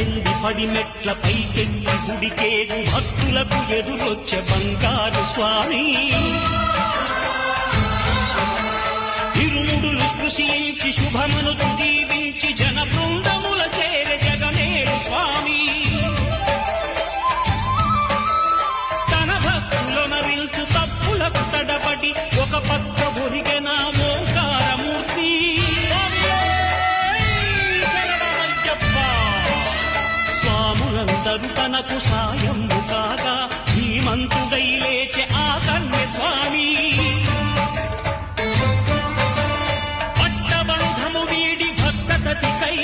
పద్దెండి పడి మెట్ల పైకెళ్ళి గుడికేగు భక్తులకు ఎదురొచ్చే బంగారు స్వామి ఇరుముడులు స్పృశించి శుభమును దీవించి జన బృందముల చేర జగమేడు స్వామి తన భక్తులను నిల్చు తప్పులకు తడబడి ఒక పక్క ఒరిగెన ఓంకారమూర్తి స్వాములందరూ తనకు సాయము కాగా ధీమంతుడై లేచె ఆ కన్య స్వామి పట్టబంధము వీడి భక్తతతికై